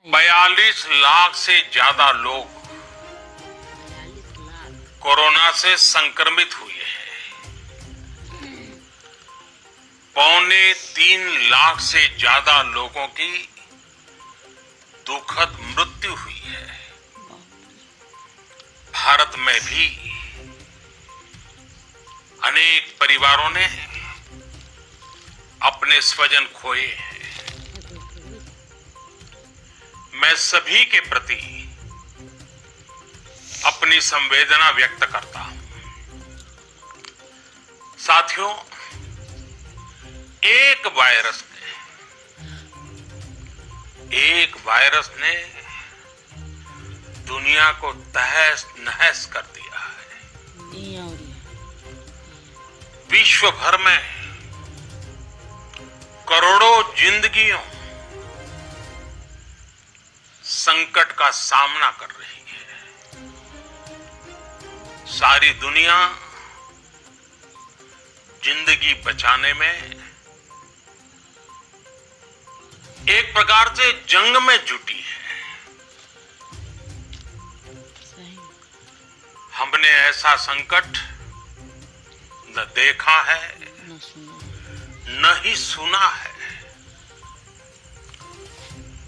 42 लाख से ज्यादा लोग कोरोना से संक्रमित हुए हैं। 2.25 लाख से ज्यादा लोगों की दुखद मृत्यु हुई है। भारत में भी अनेक परिवारों ने अपने स्वजन खोए हैं। मैं सभी के प्रति अपनी संवेदना व्यक्त करता हूं। साथियों, एक वायरस ने दुनिया को तहस नहस कर दिया है। विश्व भर में करोड़ों जिंदगियों संकट का सामना कर रही है। सारी दुनिया जिंदगी बचाने में एक प्रकार से जंग में जुटी है। हमने ऐसा संकट न देखा है न ही सुना है।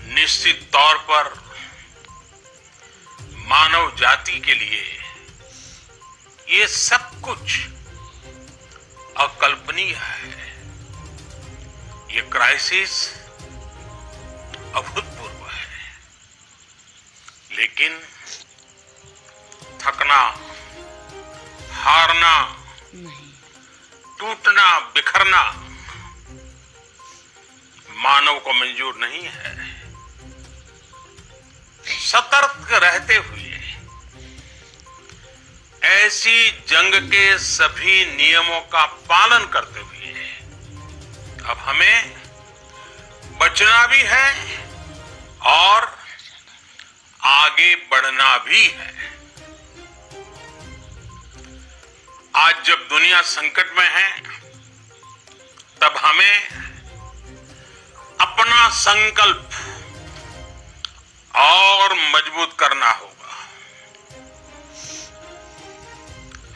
निश्चित तौर पर मानव जाति के लिए ये सब कुछ अकल्पनीय है। ये क्राइसिस अभूतपूर्व है, लेकिन थकना, हारना, टूटना, बिखरना मानव को मंजूर नहीं है। सतर्क रहते हुए ऐसी जंग के सभी नियमों का पालन करते हुए अब हमें बचना भी है और आगे बढ़ना भी है। आज जब दुनिया संकट में है, तब हमें अपना संकल्प और मजबूत करना होगा।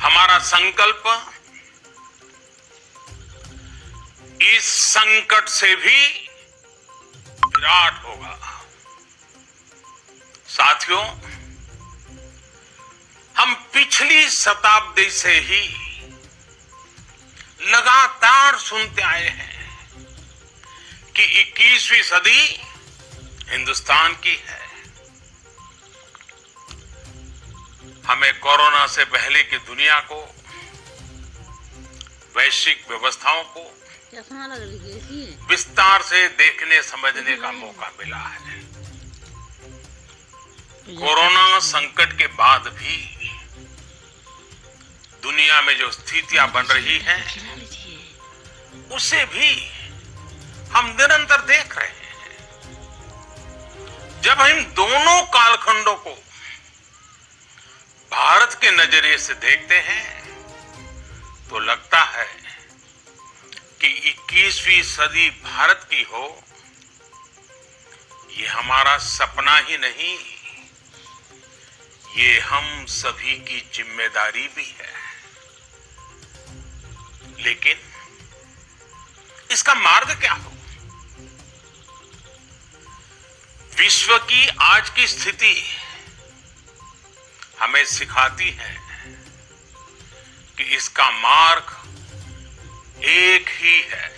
हमारा संकल्प इस संकट से भी विराट होगा। साथियों, हम पिछली शताब्दी से ही लगातार सुनते आए हैं कि 21वीं सदी हिंदुस्तान की है। हमें कोरोना से पहले की दुनिया को, वैश्विक व्यवस्थाओं को विस्तार से देखने समझने का मौका मिला है। कोरोना संकट के बाद भी दुनिया में जो स्थितियां बन रही हैं, उसे भी हम निरंतर देख रहे हैं। जब हम दोनों कालखंडों को भारत के नजरिए से देखते हैं, तो लगता है कि 21वीं सदी भारत की हो, ये हमारा सपना ही नहीं, ये हम सभी की जिम्मेदारी भी है। लेकिन इसका मार्ग क्या हो? विश्व की आज की स्थिति हमें सिखाती है कि इसका मार्ग एक ही है,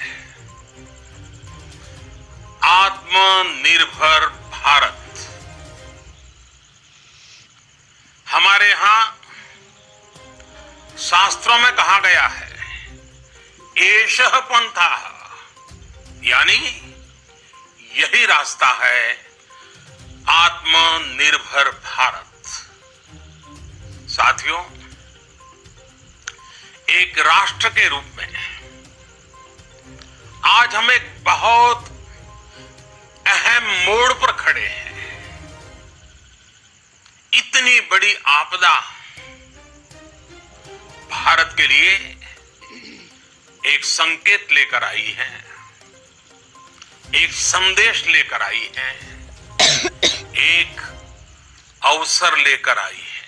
आत्मनिर्भर भारत। हमारे यहां शास्त्रों में कहा गया है, एषः पंथः, यानी यही रास्ता है आत्मनिर्भर भारत। साथियों, एक राष्ट्र के रूप में आज हम एक बहुत अहम मोड़ पर खड़े हैं। इतनी बड़ी आपदा भारत के लिए एक संकेत लेकर आई है, एक संदेश लेकर आई है अवसर लेकर आई है।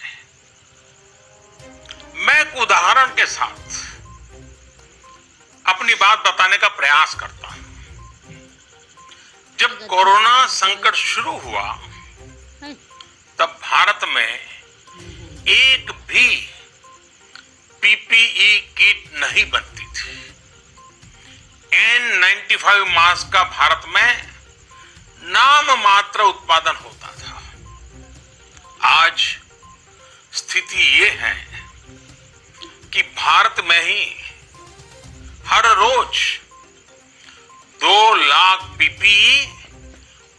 मैं एक उदाहरण के साथ अपनी बात बताने का प्रयास करता हूं। जब कोरोना संकट शुरू हुआ तब भारत में एक भी पीपीई किट नहीं बनती थी। N95 मास्क का भारत में नाम मात्र उत्पादन होता था। आज स्थिति ये है कि भारत में ही हर रोज 2 लाख पीपीई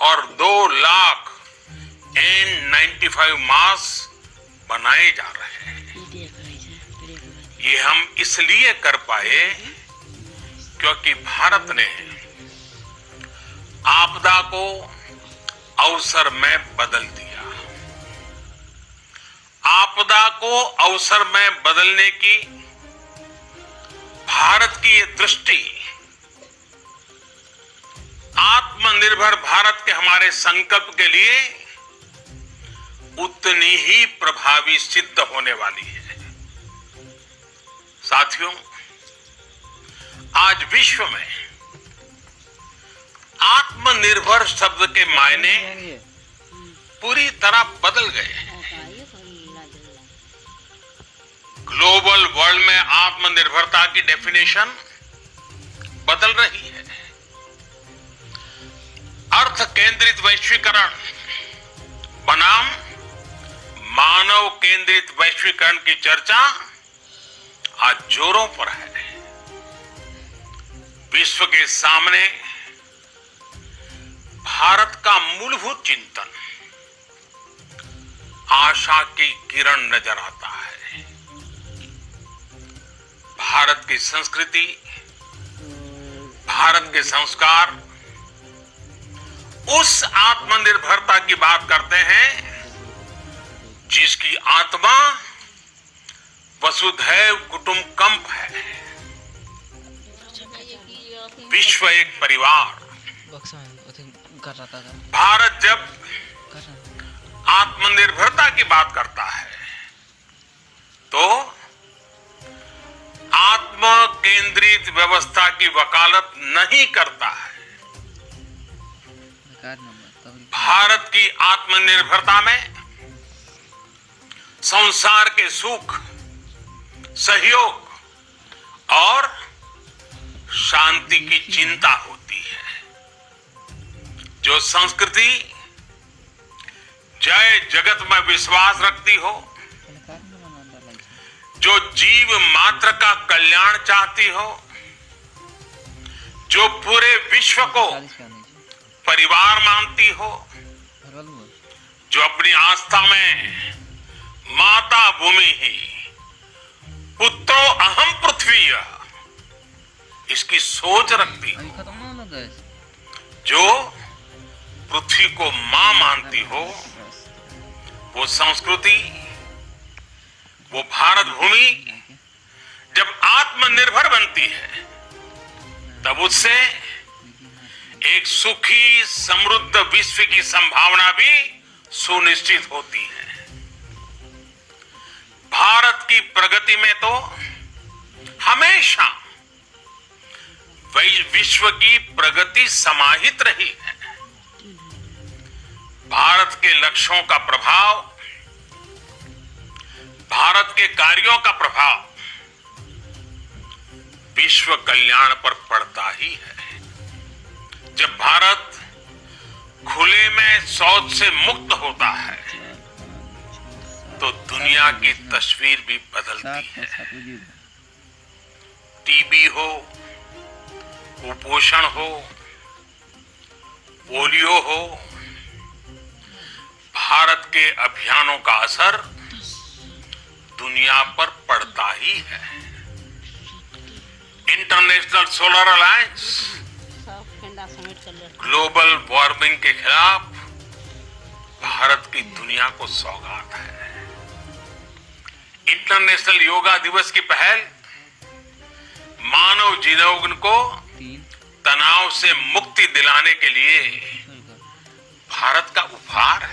और 2 लाख N95 मास्क बनाए जा रहे हैं। ये हम इसलिए कर पाए क्योंकि भारत ने आपदा को अवसर में बदल दिया। आपदा को अवसर में बदलने की भारत की ये दृष्टि आत्मनिर्भर भारत के हमारे संकल्प के लिए उतनी ही प्रभावी सिद्ध होने वाली है। साथियों, आज विश्व में आत्मनिर्भर शब्द के मायने पूरी तरह बदल गए हैं। ग्लोबल वर्ल्ड में आत्मनिर्भरता की डेफिनेशन बदल रही है। अर्थ केंद्रित वैश्वीकरण बनाम मानव केंद्रित वैश्वीकरण की चर्चा आज जोरों पर है। विश्व के सामने भारत का मूलभूत चिंतन आशा की किरण नजर आता है। भारत की संस्कृति, भारत के संस्कार उस आत्मनिर्भरता की बात करते हैं जिसकी आत्मा वसुधैव कुटुंबकम है। विश्व एक परिवार। भारत जब आत्मनिर्भरता की बात करता है तो आत्म केंद्रित व्यवस्था की वकालत नहीं करता है। भारत की आत्मनिर्भरता में संसार के सुख, सहयोग और शांति की चिंता होती है। जो संस्कृति जय जगत में विश्वास रखती हो, जो जीव मात्र का कल्याण चाहती हो, जो पूरे विश्व को परिवार मानती हो, जो अपनी आस्था में माता भूमि ही पुत्रो अहम पृथ्वी इसकी सोच रखती हो, जो पृथ्वी को मां मानती हो, वो संस्कृति, वो भारत भूमि जब आत्मनिर्भर बनती है तब उससे एक सुखी समृद्ध विश्व की संभावना भी सुनिश्चित होती है। भारत की प्रगति में तो हमेशा विश्व की प्रगति समाहित रही है। भारत के लक्ष्यों का प्रभाव, भारत के कार्यों का प्रभाव विश्व कल्याण पर पड़ता ही है। जब भारत खुले में शौच से मुक्त होता है तो दुनिया की तस्वीर भी बदलती है। टीबी हो, कुपोषण हो, पोलियो हो, भारत के अभियानों का असर दुनिया पर पड़ता ही है। International solar alliance global warming के खिलाफ भारत की दुनिया को सौगात है। इंटरनेशनल योगा दिवस की पहल मानव जीवन को तनाव से मुक्ति दिलाने के लिए भारत का उपहार